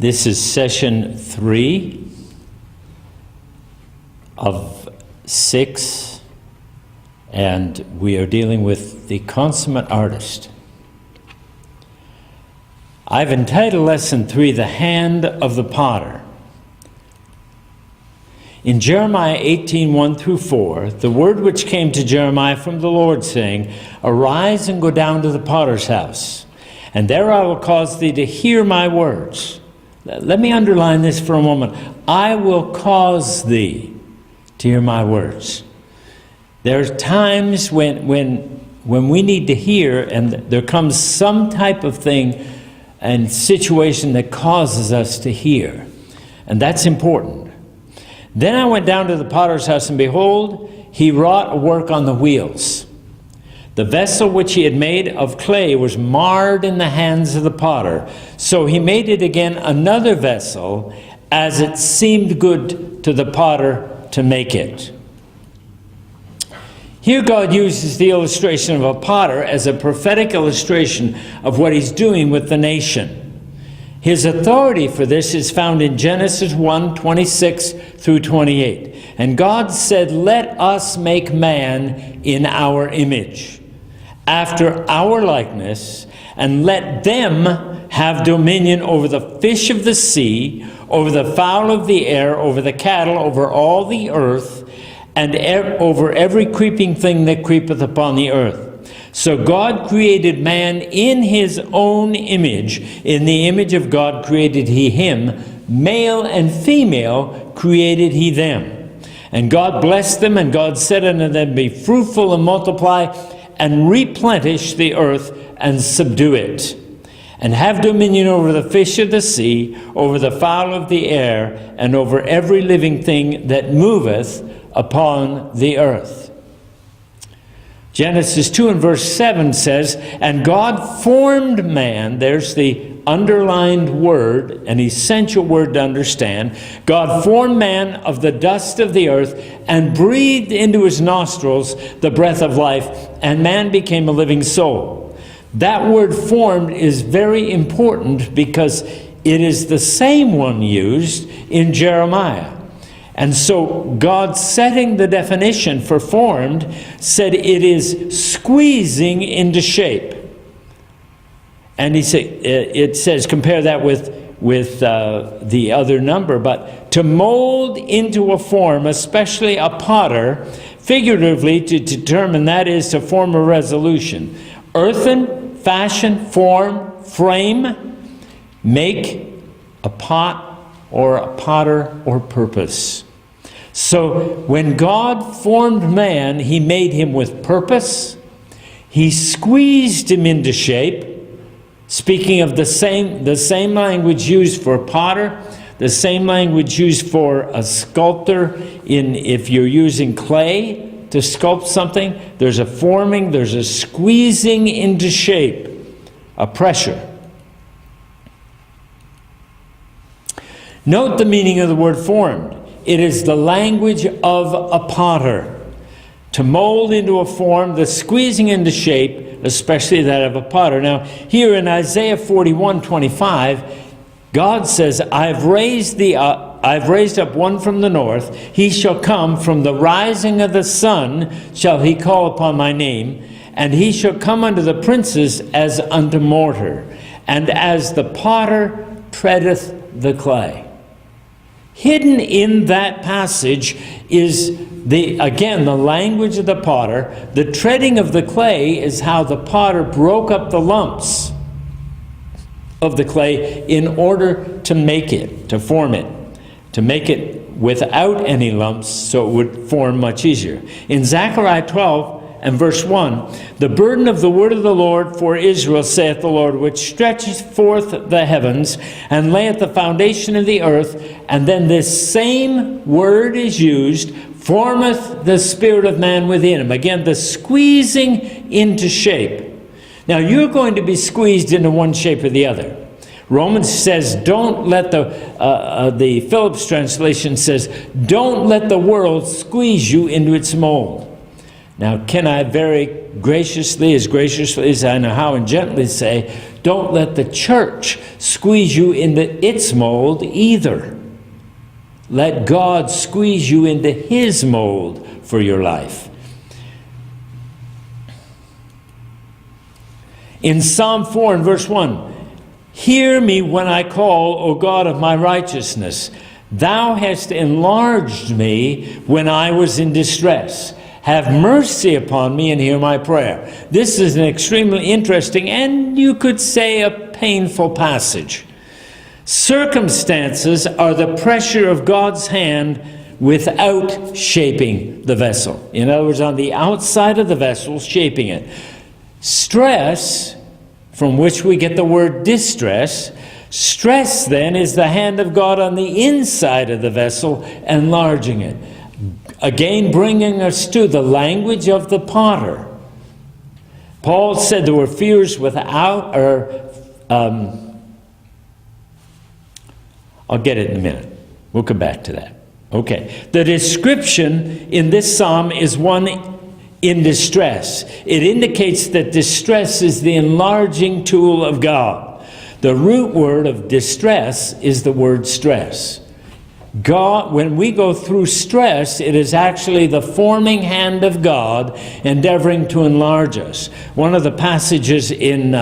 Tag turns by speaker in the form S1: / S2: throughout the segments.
S1: This is session 3 of 6, and we are dealing with the consummate artist. I've entitled lesson 3, The Hand of the Potter. In Jeremiah 18:1-4, the word which came to Jeremiah from the Lord, saying, Arise and go down to the potter's house, and there I will cause thee to hear my words. Let me underline this for a moment. I will cause thee to hear my words. There are times when we need to hear, and there comes some type of thing and situation that causes us to hear. And that's important. Then I went down to the potter's house, and behold, he wrought a work on the wheels. The vessel which he had made of clay was marred in the hands of the potter. So he made it again another vessel, as it seemed good to the potter to make it. Here God uses the illustration of a potter as a prophetic illustration of what he's doing with the nation. His authority for this is found in Genesis 1:26-28. And God said, Let us make man in our image, after our likeness, and let them have dominion over the fish of the sea, over the fowl of the air, over the cattle, over all the earth, and over every creeping thing that creepeth upon the earth. So God created man in his own image. In the image of God created he him. Male and female created he them. And God blessed them, and God said unto them, Be fruitful and multiply, and replenish the earth, and subdue it. And have dominion over the fish of the sea, over the fowl of the air, and over every living thing that moveth upon the earth. Genesis 2:7 says, And God formed man. There's the underlined word, an essential word to understand. God formed man of the dust of the earth and breathed into his nostrils the breath of life, and man became a living soul. That word formed is very important because it is the same one used in Jeremiah. And so God, setting the definition for formed, said it is squeezing into shape. And it says, compare that with the other number, but to mold into a form, especially a potter, figuratively to determine, that is to form a resolution. Earthen, fashion, form, frame, make, a pot, or a potter, or purpose. So when God formed man, he made him with purpose. He squeezed him into shape. Speaking of the same language used for a potter, the same language used for a sculptor, if you're using clay to sculpt something, there's a forming, there's a squeezing into shape, a pressure. Note the meaning of the word formed. It is the language of a potter. To mold into a form, the squeezing into shape, especially that of a potter. Now, here in Isaiah 41:25, God says, I've raised up one from the north. He shall come from the rising of the sun, shall he call upon my name. And he shall come unto the princes as unto mortar, and as the potter treadeth the clay. Hidden in that passage is, the language of the potter. The treading of the clay is how the potter broke up the lumps of the clay in order to make it, to form it, to make it without any lumps so it would form much easier. In Zechariah 12:1, the burden of the word of the Lord for Israel, saith the Lord, which stretcheth forth the heavens and layeth the foundation of the earth. And then this same word is used, formeth the spirit of man within him. Again, the squeezing into shape. Now you're going to be squeezed into one shape or the other. Romans says, don't let the Phillips translation says, don't let the world squeeze you into its mold. Now, can I very graciously as I know how, and gently say, don't let the church squeeze you into its mold either. Let God squeeze you into His mold for your life. In Psalm 4 and verse 1, hear me when I call, O God of my righteousness. Thou hast enlarged me when I was in distress. Have mercy upon me and hear my prayer. This is an extremely interesting and you could say a painful passage. Circumstances are the pressure of God's hand without shaping the vessel. In other words, on the outside of the vessel, shaping it. Stress, from which we get the word distress, stress then is the hand of God on the inside of the vessel, enlarging it. Again, bringing us to the language of the potter. Paul said there were fears without, I'll get it in a minute. We'll come back to that. Okay. The description in this psalm is one in distress. It indicates that distress is the enlarging tool of God. The root word of distress is the word stress. God, when we go through stress, it is actually the forming hand of God endeavoring to enlarge us. One of the passages in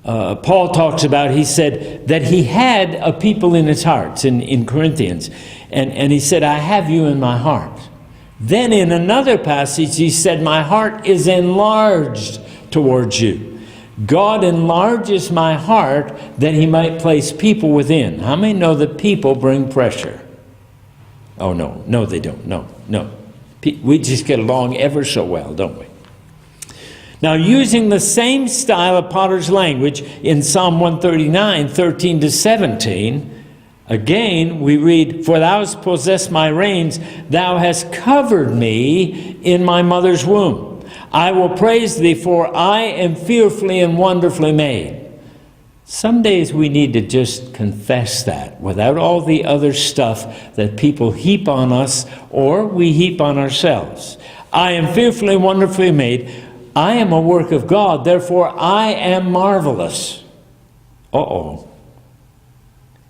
S1: Paul talks about, he said that he had a people in his hearts in Corinthians. And he said, I have you in my heart. Then in another passage, he said, my heart is enlarged towards you. God enlarges my heart that He might place people within. How many know that people bring pressure? Oh, no. No, they don't. No. We just get along ever so well, don't we? Now, using the same style of potter's language in Psalm 139, 13 to 17, again, we read, for thou hast possessed my reins, thou hast covered me in my mother's womb. I will praise thee, for I am fearfully and wonderfully made. Some days we need to just confess that without all the other stuff that people heap on us or we heap on ourselves. I am fearfully and wonderfully made. I am a work of God, therefore I am marvelous. Uh-oh.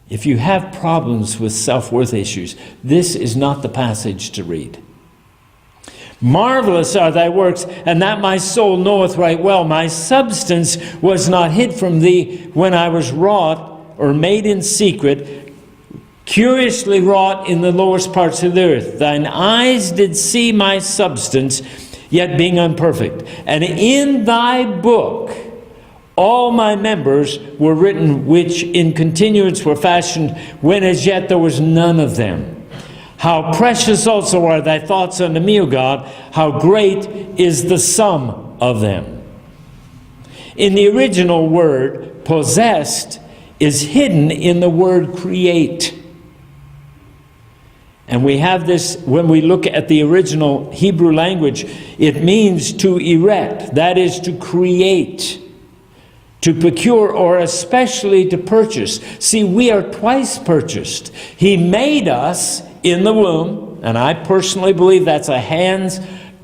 S1: If you have problems with self-worth issues, this is not the passage to read. Marvelous are thy works, and that my soul knoweth right well. My substance was not hid from thee when I was wrought or made in secret, curiously wrought in the lowest parts of the earth. Thine eyes did see my substance, yet being imperfect. And in thy book all my members were written, which in continuance were fashioned, when as yet there was none of them. How precious also are thy thoughts unto me, O God, how great is the sum of them. In the original word, possessed is hidden in the word create. And we have this, when we look at the original Hebrew language, it means to erect, that is to create, to procure, or especially to purchase. See, we are twice purchased. He made us in the womb, and I personally believe that's a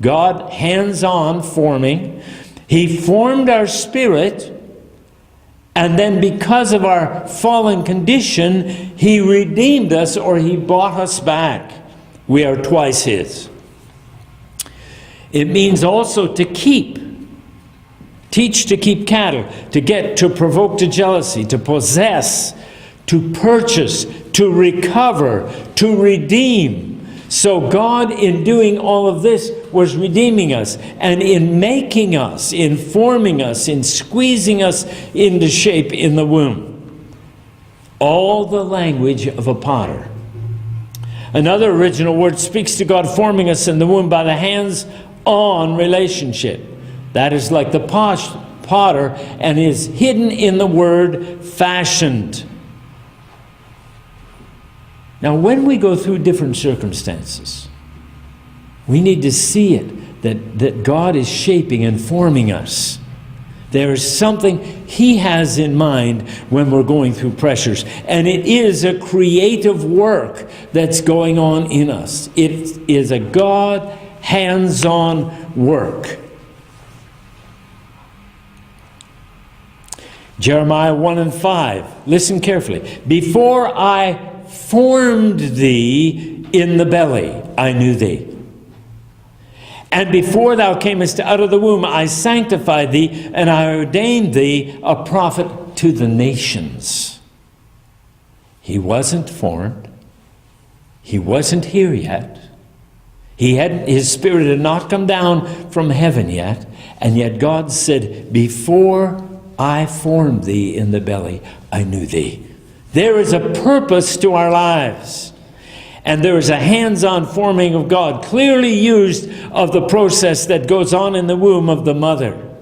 S1: God hands-on forming. He formed our spirit, and then because of our fallen condition, He redeemed us, or He bought us back. We are twice His. It means also to keep. Teach to keep cattle, to get, to provoke to jealousy, to possess, to purchase, to recover, to redeem. So God, in doing all of this, was redeeming us, and in making us, in forming us, in squeezing us into shape in the womb. All the language of a potter. Another original word speaks to God forming us in the womb by the hands-on relationship. That is like the potter, and is hidden in the word fashioned. Now, when we go through different circumstances, we need to see it, that God is shaping and forming us. There is something He has in mind when we're going through pressures. And it is a creative work that's going on in us. It is a God hands-on work. Jeremiah 1 and 5. Listen carefully. Before I formed thee in the belly, I knew thee. And before thou camest out of the womb, I sanctified thee, and I ordained thee a prophet to the nations. He wasn't formed. He wasn't here yet. His spirit had not come down from heaven yet. And yet God said, before I formed thee in the belly, I knew thee. There is a purpose to our lives. And there is a hands-on forming of God, clearly used of the process that goes on in the womb of the mother.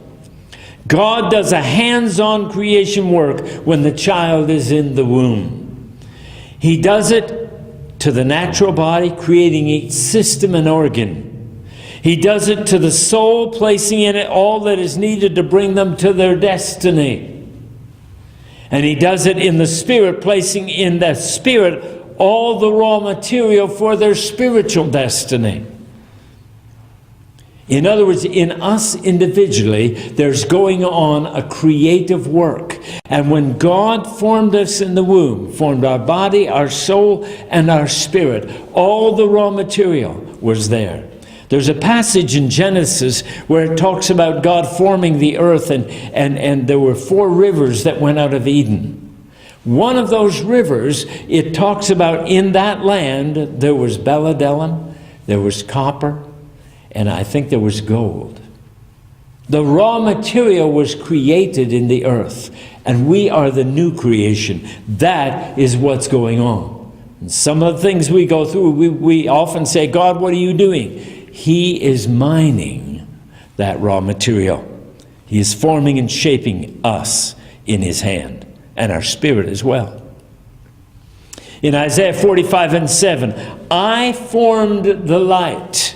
S1: God does a hands-on creation work when the child is in the womb. He does it to the natural body, creating each system and organ. He does it to the soul, placing in it all that is needed to bring them to their destiny. And he does it in the spirit, placing in the spirit all the raw material for their spiritual destiny. In other words, in us individually, there's going on a creative work. And when God formed us in the womb, formed our body, our soul, and our spirit, all the raw material was there. There's a passage in Genesis where it talks about God forming the earth, and there were 4 rivers that went out of Eden. One of those rivers, it talks about in that land, there was belladellum, there was copper, and I think there was gold. The raw material was created in the earth, and we are the new creation. That is what's going on. And some of the things we go through, we often say, God, what are you doing? He is mining that raw material. He is forming and shaping us in his hand. And our spirit as well. In Isaiah 45 and 7, I formed the light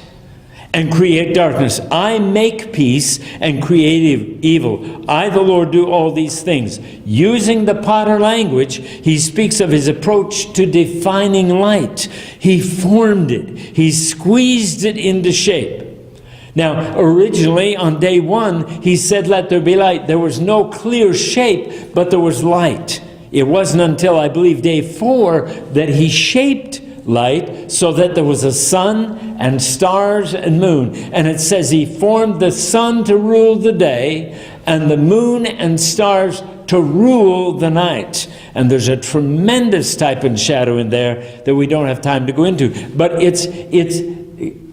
S1: and create darkness. I make peace and create evil. I, the Lord, do all these things. Using the Potter language, he speaks of his approach to defining light. He formed it. He squeezed it into shape. Now, originally, on day 1, he said, let there be light. There was no clear shape, but there was light. It wasn't until, I believe, day 4 that he shaped light so that there was a sun and stars and moon. And it says he formed the sun to rule the day and the moon and stars to rule the night. And there's a tremendous type and shadow in there that we don't have time to go into. But it's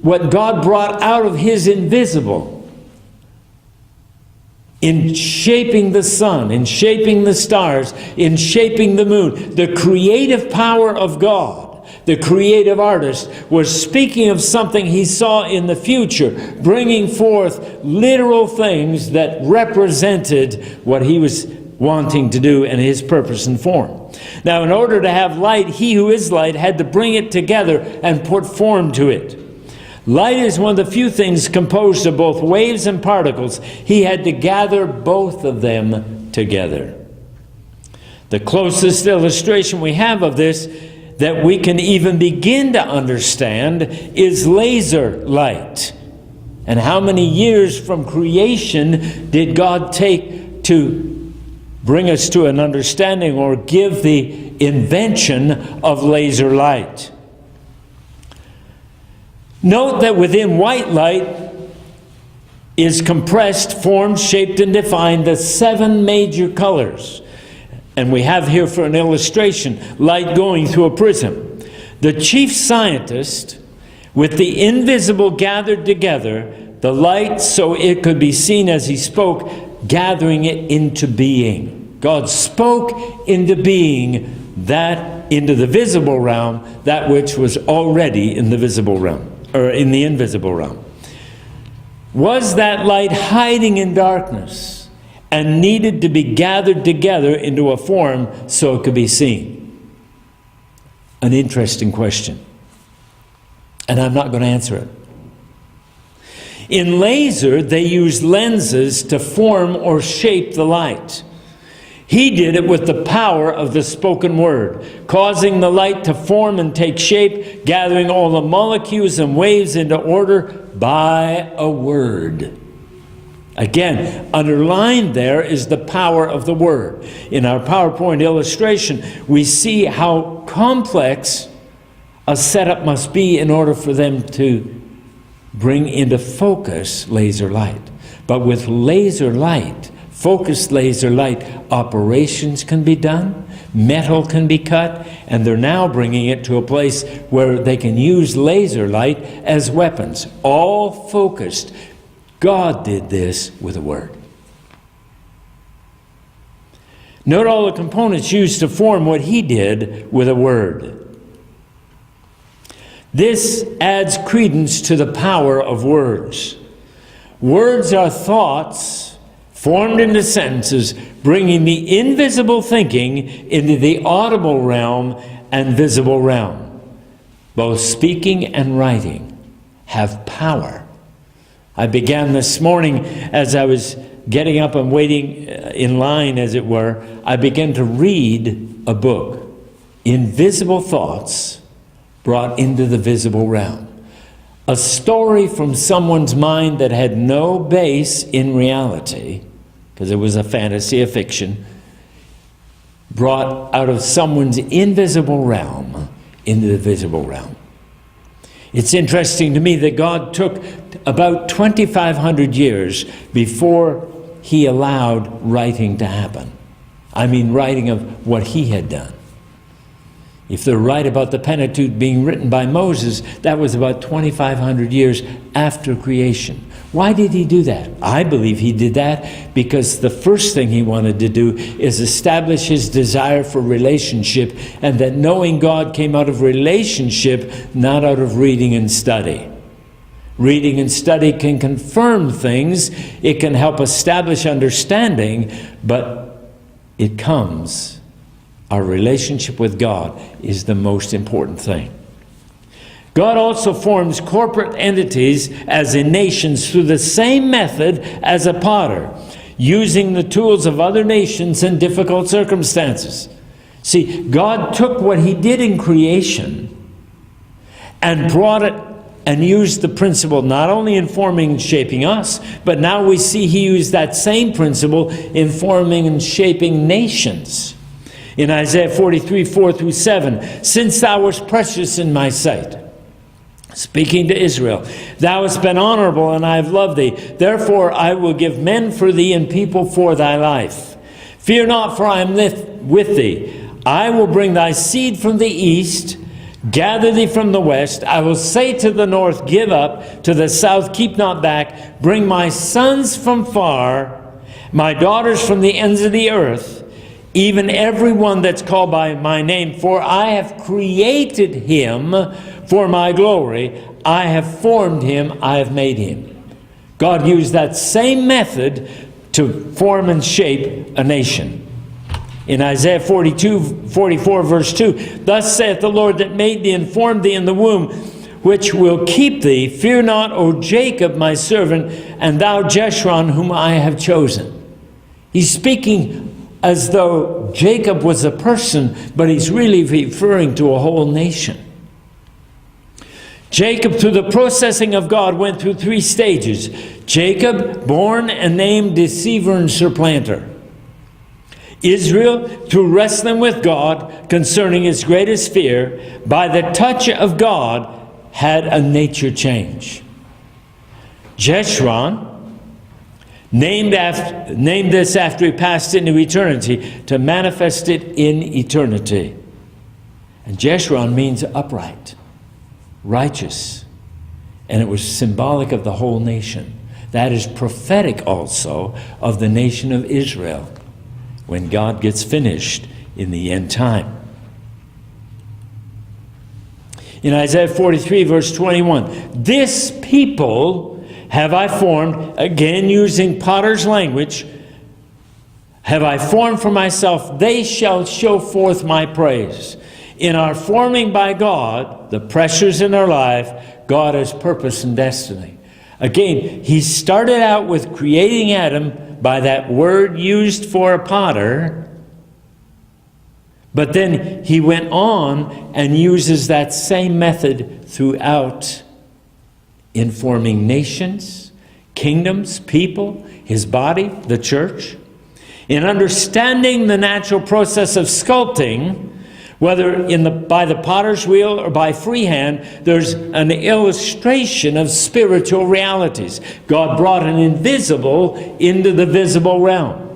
S1: what God brought out of his invisible in shaping the sun, in shaping the stars, in shaping the moon. The creative power of God, the creative artist, was speaking of something he saw in the future, bringing forth literal things that represented what he was wanting to do and his purpose and form. Now, in order to have light, he who is light had to bring it together and put form to it. Light is one of the few things composed of both waves and particles. He had to gather both of them together. The closest illustration we have of this that we can even begin to understand is laser light. And how many years from creation did God take to bring us to an understanding or give the invention of laser light? Note that within white light is compressed, formed, shaped, and defined the 7 major colors. And we have here for an illustration, light going through a prism. The chief scientist, with the invisible gathered together, the light so it could be seen as he spoke, gathering it into being. God spoke into being that, into the visible realm, that which was already in the visible realm. Or in the invisible realm. Was that light hiding in darkness and needed to be gathered together into a form so it could be seen? An interesting question. And I'm not going to answer it. In laser, they use lenses to form or shape the light. He did it with the power of the spoken word, causing the light to form and take shape, gathering all the molecules and waves into order by a word. Again, underlined there is the power of the word. In our PowerPoint illustration, we see how complex a setup must be in order for them to bring into focus laser light. But with laser light, focused laser light, operations can be done, metal can be cut, and they're now bringing it to a place where they can use laser light as weapons, all focused. God did this with a word. Note all the components used to form what he did with a word. This adds credence to the power of words. Words are thoughts formed into sentences, bringing the invisible thinking into the audible realm and visible realm. Both speaking and writing have power. I began this morning as I was getting up and waiting in line, as it were. I began to read a book, Invisible Thoughts Brought into the Visible Realm. A story from someone's mind that had no base in reality, because it was a fantasy, a fiction, brought out of someone's invisible realm into the visible realm. It's interesting to me that God took about 2,500 years before he allowed writing to happen. I mean, writing of what he had done. If they're right about the Pentateuch being written by Moses, that was about 2,500 years after creation. Why did he do that? I believe he did that because the first thing he wanted to do is establish his desire for relationship, and that knowing God came out of relationship, not out of reading and study. Reading and study can confirm things, it can help establish understanding, but it comes. Our relationship with God is the most important thing. God also forms corporate entities as in nations through the same method as a potter, using the tools of other nations in difficult circumstances. See, God took what he did in creation and brought it and used the principle not only in forming and shaping us, but now we see he used that same principle in forming and shaping nations. In Isaiah 43, 4-7, since thou wast precious in my sight, speaking to Israel, thou hast been honorable, and I have loved thee. Therefore I will give men for thee and people for thy life. Fear not, for I am with thee. I will bring thy seed from the east, gather thee from the west. I will say to the north, give up. To the south, keep not back. Bring my sons from far, my daughters from the ends of the earth, even every one that's called by my name. For I have created him for my glory. I have formed him, I have made him. God used that same method to form and shape a nation. In Isaiah 44, verse 2, thus saith the Lord that made thee and formed thee in the womb, which will keep thee. Fear not, O Jacob, my servant, and thou Jeshurun, whom I have chosen. He's speaking as though Jacob was a person, but he's really referring to a whole nation. Jacob, through the processing of God, went through 3 stages. Jacob, born and named deceiver and supplanter. Israel, through wrestling with God concerning his greatest fear, by the touch of God, had a nature change. Jeshurun, named this after he passed into eternity, to manifest it in eternity. And Jeshurun means upright, righteous, and it was symbolic of the whole nation. That is prophetic also of the nation of Israel when God gets finished in the end time. In Isaiah 43, verse 21, this people have I formed, again using potter's language, have I formed for myself, they shall show forth my praise. In our forming by God, the pressures in our life, God has purpose and destiny. Again, he started out with creating Adam by that word used for a potter, but then he went on and uses that same method throughout informing nations, kingdoms, people, his body, the church. In understanding the natural process of sculpting, whether by the potter's wheel or by freehand, there's an illustration of spiritual realities. God brought an invisible into the visible realm.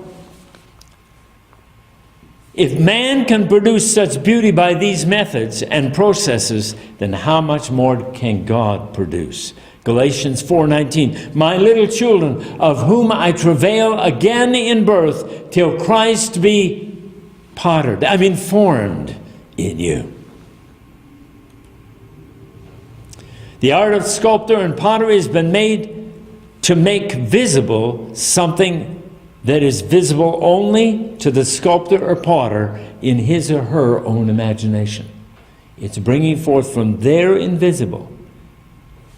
S1: If man can produce such beauty by these methods and processes, then how much more can God produce? Galatians 4:19, my little children, of whom I travail again in birth, till Christ be formed in you. The art of sculptor and pottery has been made to make visible something that is visible only to the sculptor or potter in his or her own imagination. It's bringing forth from their invisible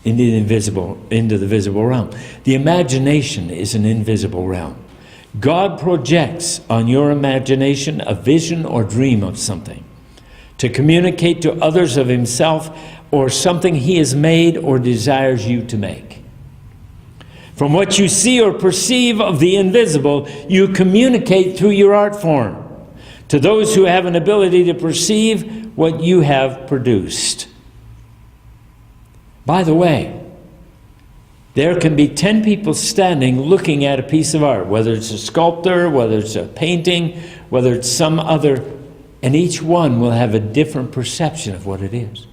S1: into the visible realm. The imagination is an invisible realm. God projects on your imagination a vision or dream of something to communicate to others of himself or something he has made or desires you to make. From what you see or perceive of the invisible, you communicate through your art form to those who have an ability to perceive what you have produced. By the way, there can be 10 people standing looking at a piece of art, whether it's a sculptor, whether it's a painting, whether it's some other, and each one will have a different perception of what it is.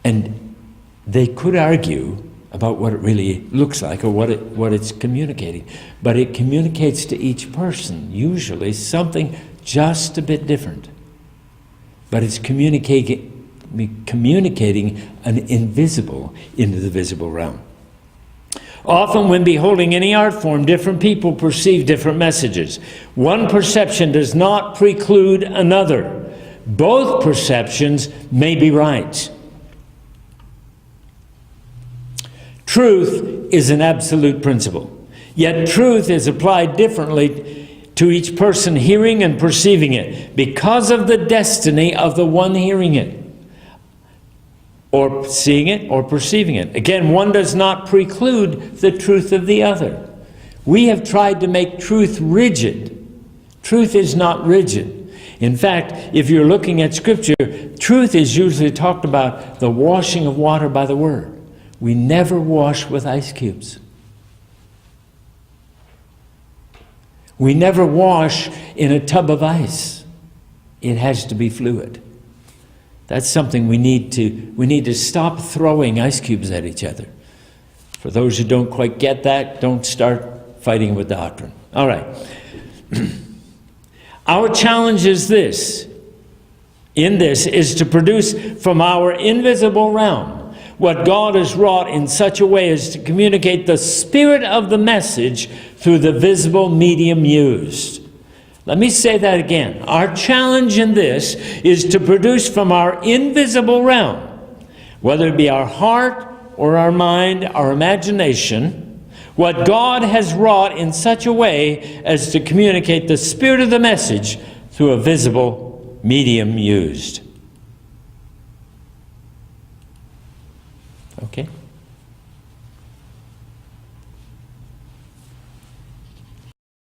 S1: And they could argue about what it really looks like or what it's communicating. But it communicates to each person, usually, something just a bit different. But it's communicating an invisible into the visible realm. Often when beholding any art form, different people perceive different messages. One perception does not preclude another. Both perceptions may be right. Truth is an absolute principle, yet truth is applied differently to each person hearing and perceiving it because of the destiny of the one hearing it, or seeing it, or perceiving it. Again, one does not preclude the truth of the other. We have tried to make truth rigid. Truth is not rigid. In fact, if you're looking at Scripture, truth is usually talked about the washing of water by the Word. We never wash with ice cubes. We never wash in a tub of ice. It has to be fluid. That's something we need to stop throwing ice cubes at each other. For those who don't quite get that, don't start fighting with doctrine. All right. Our challenge is this. In this is to produce from our invisible realm what God has wrought in such a way as to communicate the spirit of the message through the visible medium used. Let me say that again. Our challenge in this is to produce from our invisible realm, whether it be our heart or our mind, our imagination, what God has wrought in such a way as to communicate the spirit of the message through a visible medium used. Okay?